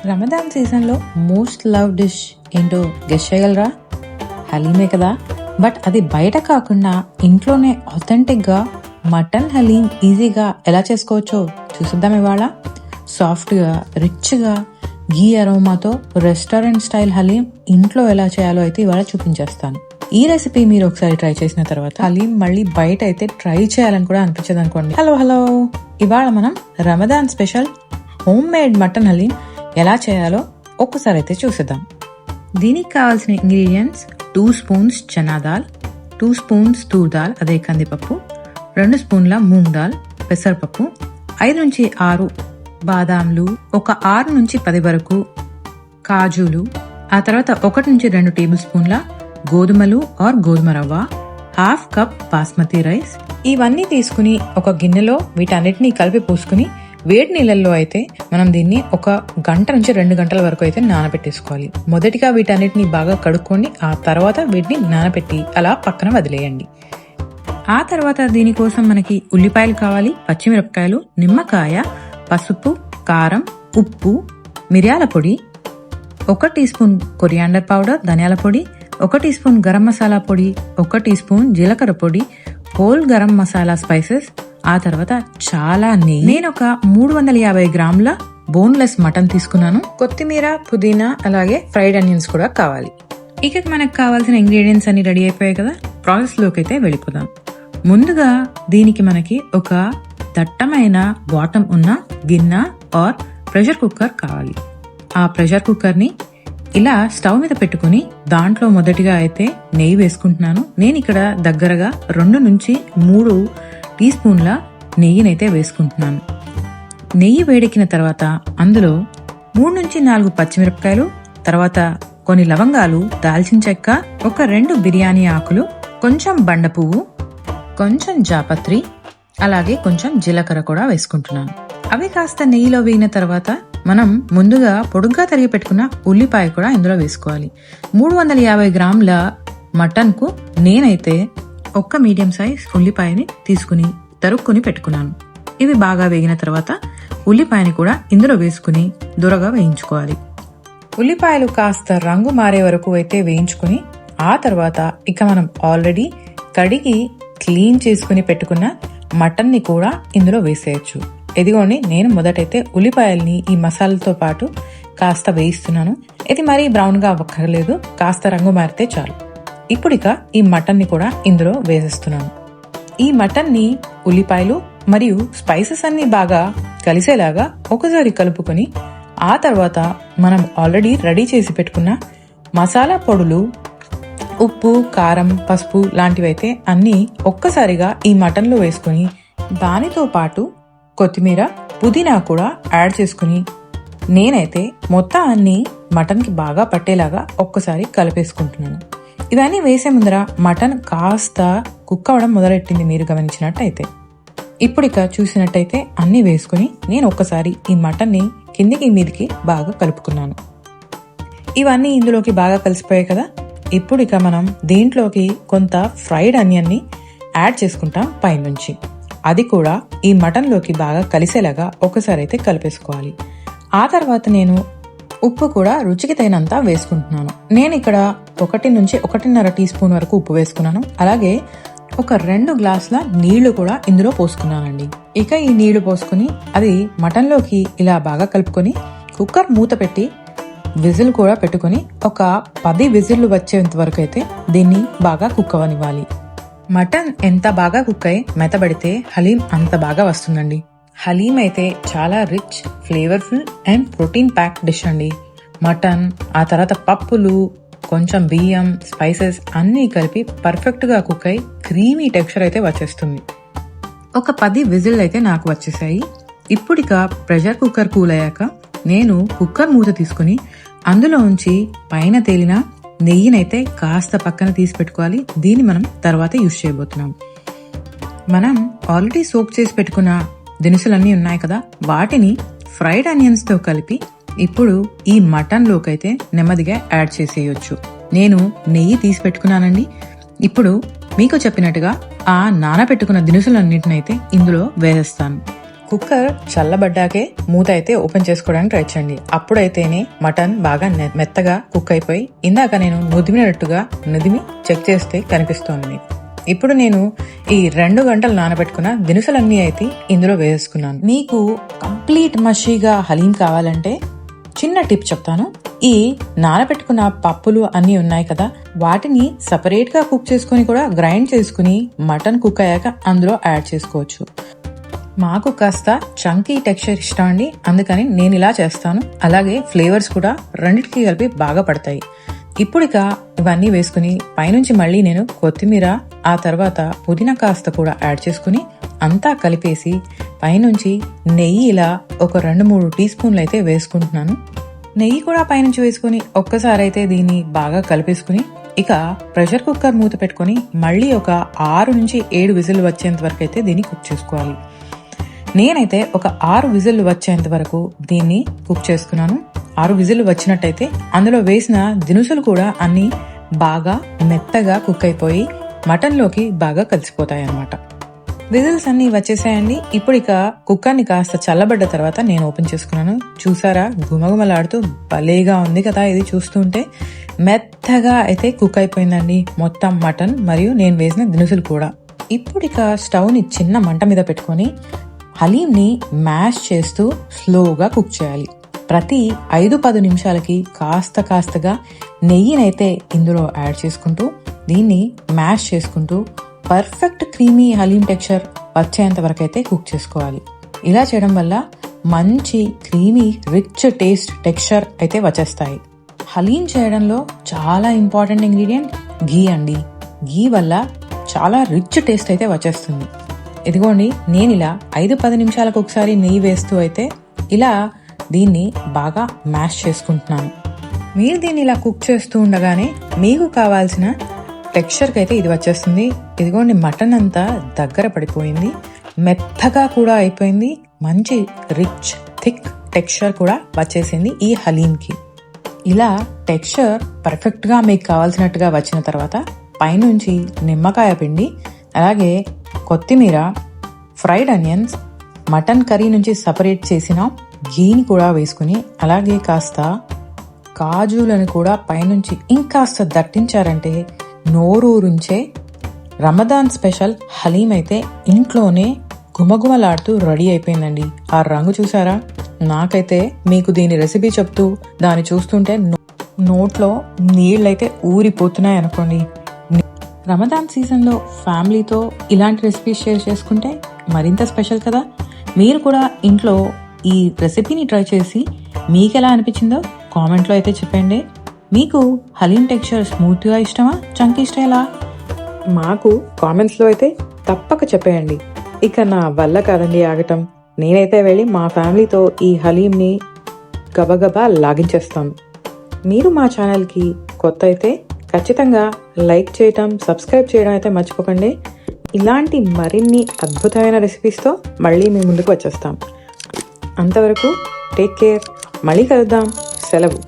రమదాన్ సీజన్లో most love dish ఏంటో guess చేయగలరా? హలీమే కదా. బట్ అది బయట కాకుండా ఇంట్లోనే ఆథెంటిక్గా మటన్ హలీం ఈజీగా ఎలా చేసుకోవచ్చో చూసిద్దాం ఇవాళ. సాఫ్ట్గా రిచ్గా ఘీ అరోమాతో రెస్టారెంట్ స్టైల్ హలీం ఇంట్లో ఎలా చేయాలో అయితే ఇవాళ చూపించేస్తాను. ఈ రెసిపీ మీరు ఒకసారి ట్రై చేసిన తర్వాత హలీం మళ్ళీ బయట అయితే ట్రై చేయాలని కూడా అనిపించదు అనుకోండి. హలో, ఇవాళ మనం Ramadan special home made mutton haleem ఎలా చేయాలో ఒక్కసారి అయితే చూసేద్దాం. దీనికి కావాల్సిన ingredients 2 spoons chana dal, 2 spoons Toor dal అదే కందిపప్పు, 2 స్పూన్ల మూంగ్ దాల్ పెసరపప్పు, 5 నుంచి 6 బాదాంలు, ఒక 6 నుంచి 10 వరకు కాజులు, ఆ తర్వాత 1 నుంచి 2 టేబుల్ స్పూన్ల గోధుమలు ఆర్ గోధుమ రవ్వ, 1/2 కప్ బాస్మతి రైస్. ఇవన్నీ తీసుకుని ఒక గిన్నెలో వీటన్నిటిని కలిపి పోసుకుని వేడి నీళ్ళల్లో అయితే మనం దీన్ని 1 గంట నుంచి 2 గంటల వరకు అయితే నానబెట్టేసుకోవాలి. మొదటిగా వీటన్నిటిని బాగా కడుక్కోండి, ఆ తర్వాత వీటిని నానబెట్టి అలా పక్కన వదిలేయండి. ఆ తర్వాత దీనికోసం మనకి ఉల్లిపాయలు కావాలి, పచ్చిమిరపకాయలు, నిమ్మకాయ, పసుపు, కారం, ఉప్పు, మిరియాల పొడి, 1 టీ స్పూన్ కొరియాండర్ పౌడర్ ధనియాల పొడి, 1 టీ స్పూన్ గరం మసాలా పొడి, 1 టీ స్పూన్ జీలకర్ర పొడి, హోల్ గరం మసాలా స్పైసెస్, ఆ తర్వాత చాలా నెయ్యి. నేను ఒక 350 గ్రాముల బోన్లెస్ మటన్ తీసుకున్నాను. కొత్తిమీర, పుదీనా, అలాగే ఫ్రైడ్ ఆనియన్స్ కూడా కావాలి. ఇక మనకు కావాల్సిన ఇంగ్రీడియంట్స్ అన్ని రెడీ అయిపోయాయి కదా, ప్రాసెస్ లోకి అయితే వెళ్ళిపోదాం. ముందుగా దీనికి మనకి ఒక దట్టమైన బాటమ్ ఉన్న గిన్నె ఆర్ ప్రెషర్ కుక్కర్ కావాలి. ఆ ప్రెషర్ కుక్కర్ ని ఇలా స్టవ్ మీద పెట్టుకుని దాంట్లో మొదటిగా అయితే నెయ్యి వేసుకుంటున్నాను. నేను ఇక్కడ దగ్గరగా 2 నుంచి 3 టీ స్పూన్ల నెయ్యినైతే వేసుకుంటున్నాను. నెయ్యి వేడెక్కిన తర్వాత అందులో 3 నుంచి 4 పచ్చిమిరపకాయలు, తర్వాత కొన్ని లవంగాలు, దాల్చిన చెక్క, ఒక 2 బిర్యానీ ఆకులు, కొంచెం బండ పువ్వు, కొంచెం జాపత్రి, అలాగే కొంచెం జీలకర్ర కూడా వేసుకుంటున్నాను. అవి కాస్త నెయ్యిలో వేగిన తర్వాత మనం ముందుగా పొడుగ్గా తరిగి పెట్టుకున్న ఉల్లిపాయ కూడా ఇందులో వేసుకోవాలి. 350 గ్రాముల మటన్ కు నేనైతే 1 మీడియం సైజ్ ఉల్లిపాయని తీసుకుని తరుక్కుని పెట్టుకున్నాను. ఇవి బాగా వేగిన తర్వాత ఉల్లిపాయని కూడా ఇందులో వేసుకుని దూరగా వేయించుకోవాలి. ఉల్లిపాయలు కాస్త రంగు మారే వరకు అయితే వేయించుకుని ఆ తర్వాత ఇక మనం ఆల్రెడీ కడిగి క్లీన్ చేసుకుని పెట్టుకున్న మటన్ ని కూడా ఇందులో వేసేయచ్చు. ఇదిగోండి, నేను మొదటైతే ఉల్లిపాయల్ని ఈ మసాలాతో పాటు కాస్త వేయిస్తున్నాను. ఇది మరీ బ్రౌన్ గా అవ్వక్కర్లేదు, కాస్త రంగు మారితే చాలు. ఇప్పుడు ఇక ఈ మటన్ ని కూడా ఇందులో వేసేస్తున్నాను. ఈ మటన్ ని ఉల్లిపాయలు మరియు స్పైసెస్ అన్ని బాగా కలిసేలాగా ఒకసారి కలుపుకొని ఆ తర్వాత మనం ఆల్రెడీ రెడీ చేసి పెట్టుకున్న మసాలా పొడులు, ఉప్పు, కారం, పసుపు లాంటివైతే అన్ని ఒక్కసారిగా ఈ మటన్ లో వేసుకుని దానితో పాటు కొత్తిమీర, పుదీనా కూడా యాడ్ చేసుకుని నేనైతే మొత్తం అన్ని మటన్ కి బాగా పట్టేలాగా ఒక్కసారి కలిపేసుకుంటున్నాను. ఇవన్నీ వేసే ముందర మటన్ కాస్త కుక్ అవడం మొదలెట్టింది మీరు గమనించినట్టయితే. ఇప్పుడు ఇక చూసినట్టయితే అన్ని వేసుకుని నేను ఒక్కసారి ఈ మటన్ ని కిందికి మీదికి బాగా కలుపుకున్నాను. ఇవన్నీ ఇందులోకి బాగా కలిసిపోయాయి కదా. ఇప్పుడు ఇక మనం దీంట్లోకి కొంత ఫ్రైడ్ ఆనియన్ ని యాడ్ చేసుకుంటాం పైనుంచి. అది కూడా ఈ మటన్ లోకి బాగా కలిసేలాగా ఒకసారి అయితే కలిపేసుకోవాలి. ఆ తర్వాత నేను ఉప్పు కూడా రుచికి తగినంత వేసుకుంటున్నాను. నేను ఇక్కడ 1 నుంచి 1.5 టీ స్పూన్ వరకు ఉప్పు వేసుకున్నాను. అలాగే ఒక 2 గ్లాసుల నీళ్లు కూడా ఇందులో పోసుకున్నానండి. ఇక ఈ నీళ్లు పోసుకుని అది మటన్ లోకి ఇలా బాగా కలుపుకొని కుక్కర్ మూత పెట్టి విజిల్ కూడా పెట్టుకుని ఒక 10 విజిల్లు వచ్చేంత వరకు అయితే దీన్ని బాగా కుక్ అవ్వనివ్వాలి. మటన్ ఎంత బాగా కుక్ అయి మెత్తబడితే హలీం అంత బాగా వస్తుందండి. హలీం అయితే చాలా rich, flavourful and protein pack dish అండి. మటన్, ఆ తర్వాత పప్పులు, కొంచెం బియ్యం, స్పైసెస్ అన్నీ కలిపి పర్ఫెక్ట్ గా కుక్ అయి క్రీమీ టెక్స్చర్ అయితే వచ్చేస్తుంది. ఒక 10 విజిల్ అయితే నాకు వచ్చేసాయి. ఇప్పుడిక ప్రెషర్ కుక్కర్ కూల్ అయ్యాక నేను కుక్కర్ మూత తీసుకుని అందులో ఉంచి పైన తేలిన నెయ్యినైతే కాస్త పక్కన తీసి పెట్టుకోవాలి. దీన్ని మనం తర్వాత యూజ్ చేయబోతున్నాం. మనం ఆల్రెడీ సోక్ చేసి పెట్టుకున్న దినుసులన్నీ ఉన్నాయి కదా, వాటిని ఫ్రైడ్ ఆనియన్స్ తో కలిపి ఇప్పుడు ఈ మటన్ లోకైతే నెమ్మదిగా యాడ్ చేసేయొచ్చు. నేను నెయ్యి తీసి పెట్టుకున్నానండి. ఇప్పుడు మీకు చెప్పినట్టుగా ఆ నానబెట్టుకున్న దినుసులన్నిటినైతే ఇందులో వేసేస్తాను. కుక్కర్ చల్లబడ్డాకే మూత అయితే ఓపెన్ చేసుకోవడానికి ట్రై చేయండి. అప్పుడైతేనే మటన్ బాగా మెత్తగా కుక్ అయిపోయి ఇందాక నేను నుదిమినట్టుగా చెక్ చేస్తే కనిపిస్తోంది మీకు. ఇప్పుడు నేను ఈ 2 గంటలు నానబెట్టుకున్న దినుసులన్నీ అయితే ఇందులో వేసుకున్నాను. మీకు కంప్లీట్ మషీగా హలీం కావాలంటే చిన్న టిప్ చెప్తాను. ఈ నానబెట్టుకున్న పప్పులు అన్నీ ఉన్నాయి కదా, వాటిని సపరేట్ గా కుక్ చేసుకుని కూడా గ్రైండ్ చేసుకుని మటన్ కుక్ అయ్యాక అందులో యాడ్ చేసుకోవచ్చు. మాకు కాస్త చంకీ టెక్స్చర్ ఇష్టం అండి, అందుకని నేను ఇలా చేస్తాను. అలాగే ఫ్లేవర్స్ కూడా రెండిటికి కలిపి బాగా పడతాయి. ఇప్పుడు ఇక ఇవన్నీ వేసుకుని పైనుంచి మళ్ళీ నేను కొత్తిమీర, ఆ తర్వాత పుదీనా కాస్త కూడా యాడ్ చేసుకుని అంతా కలిపేసి పైనుంచి నెయ్యి ఇలా ఒక 2-3 టీ స్పూన్లు అయితే వేసుకుంటున్నాను. నెయ్యి కూడా పైనుంచి వేసుకుని ఒక్కసారి అయితే దీన్ని బాగా కలిపేసుకుని ఇక ప్రెషర్ కుక్కర్ మూత పెట్టుకుని మళ్ళీ ఒక 6 నుంచి 7 విజిల్ వచ్చేంత వరకు అయితే దీన్ని కుక్ చేసుకోవాలి. నేనైతే ఒక 6 విజిల్ వచ్చేంత వరకు దీన్ని కుక్ చేసుకున్నాను. 6 విజిల్ వచ్చినట్టయితే అందులో వేసిన దినుసులు కూడా అన్ని బాగా మెత్తగా కుక్ అయిపోయి మటన్లోకి బాగా కలిసిపోతాయి అన్నమాట. విజిల్స్ అన్ని వచ్చేసాయండి. ఇప్పుడు ఇక కుక్కర్ని కాస్త చల్లబడ్డ తర్వాత నేను ఓపెన్ చేసుకున్నాను. చూసారా, గుమగుమలాడుతూ భలేగా ఉంది కదా. ఇది చూస్తుంటే మెత్తగా అయితే కుక్ అయిపోయిందండి మొత్తం మటన్ మరియు నేను వేసిన దినుసులు కూడా. ఇప్పుడు ఇక స్టవ్ని చిన్న మంట మీద పెట్టుకొని హలీంని మ్యాష్ చేస్తూ స్లోగా కుక్ చేయాలి. ప్రతి 5-10 నిమిషాలకి కాస్తగా నెయ్యినైతే ఇందులో యాడ్ చేసుకుంటూ దీన్ని మ్యాష్ చేసుకుంటూ పర్ఫెక్ట్ క్రీమీ హలీం టెక్స్చర్ వచ్చేంత వరకు అయితే కుక్ చేసుకోవాలి. ఇలా చేయడం వల్ల మంచి క్రీమీ రిచ్ టేస్ట్ టెక్స్చర్ అయితే వచ్చేస్తాయి. హలీం చేయడంలో చాలా ఇంపార్టెంట్ ఇంగ్రీడియంట్ ఘీ అండి. ఘీ వల్ల చాలా రిచ్ టేస్ట్ అయితే వచ్చేస్తుంది. ఇదిగోండి, నేను ఇలా 5-10 నిమిషాలకు ఒకసారి నెయ్యి వేస్తూ అయితే ఇలా దీన్ని బాగా మ్యాష్ చేసుకుంటున్నాను. మీరు దీన్ని ఇలా కుక్ చేస్తూ ఉండగానే మీకు కావాల్సిన టెక్స్చర్కి అయితే ఇది వచ్చేస్తుంది. ఇదిగోండి, మటన్ అంతా దగ్గర పడిపోయింది, మెత్తగా కూడా అయిపోయింది, మంచి రిచ్ థిక్ టెక్స్చర్ కూడా వచ్చేసింది ఈ హలీంకి. ఇలా టెక్స్చర్ పర్ఫెక్ట్గా మీకు కావాల్సినట్టుగా వచ్చిన తర్వాత పైనుంచి నిమ్మకాయ పిండి, అలాగే కొత్తిమీర, ఫ్రైడ్ ఆనియన్స్, మటన్ కర్రీ నుంచి సపరేట్ చేసిన ఘీని కూడా వేసుకుని అలాగే కాస్త కాజులను కూడా పైనుంచి ఇంకాస్త దట్టించారంటే నోరూరుంచే రమదాన్ స్పెషల్ హలీం అయితే ఇంట్లోనే గుమగుమలాడుతూ రెడీ అయిపోయిందండి. ఆ రంగు చూసారా? నాకైతే మీకు దీని రెసిపీ చెప్తూ దాన్ని చూస్తుంటే నోట్లో నీళ్ళైతే ఊరిపోతున్నాయి అనుకోండి. రమదాన్ సీజన్లో ఫ్యామిలీతో ఇలాంటి రెసిపీస్ షేర్ చేసుకుంటే మరింత స్పెషల్ కదా. మీరు కూడా ఇంట్లో ఈ రెసిపీని ట్రై చేసి మీకు ఎలా అనిపించిందో కామెంట్లో అయితే చెప్పండి. మీకు హలీం టెక్స్చర్ స్మూత్గా ఇష్టమా, చంకీ స్టైలా? మాకు కామెంట్స్లో అయితే తప్పక చెప్పేయండి. ఇక నా వల్ల కాదండి ఆగటం. నేనైతే వెళ్ళి మా ఫ్యామిలీతో ఈ హలీంని గబగబా లాగించేస్తాను. మీరు మా ఛానల్కి కొత్త అయితే ఖచ్చితంగా లైక్ చేయటం, సబ్స్క్రైబ్ చేయడం అయితే మర్చిపోకండి. ఇలాంటి మరిన్ని అద్భుతమైన రెసిపీస్తో మళ్ళీ మీ ముందుకు వచ్చేస్తాం. అంతవరకు టేక్ కేర్. మళ్ళీ కలుద్దాం. సెలవు.